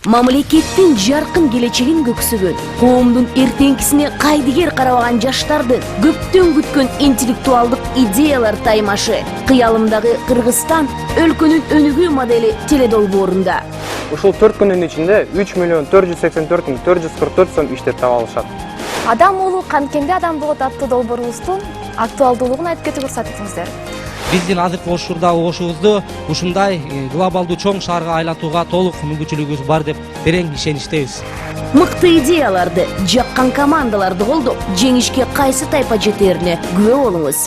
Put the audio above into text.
мамлекеттин жаркын келечегин көксөгөн, коомдун эртеңкисине кайдыгер карабаган жаштардын көптөн күткөн интеллектуалдык идеялар таймашы. Кыялымдагы Кыргызстан өлкөнүн өнүгүү модели теледолбоорунда. Ушул 4 күнүн ичинде 3.484.444 сом иштеп таба алышат. Адам уулу канткенде адам болот аттуу долбоорубуздун актуалдуулугун айтып кетип уруксат этиңиздер. Биздин азыркы og'ushubuzdu ушундай глобалдуу чоң шаарга айлантууга толук мүмкүнчүлүгүбүз бар деп терең ишеничтебиз. Мыкты идеяларды, жаккан командаларды колдоп, жеңишке кайсы тайпа жетерине күбө болуңуз.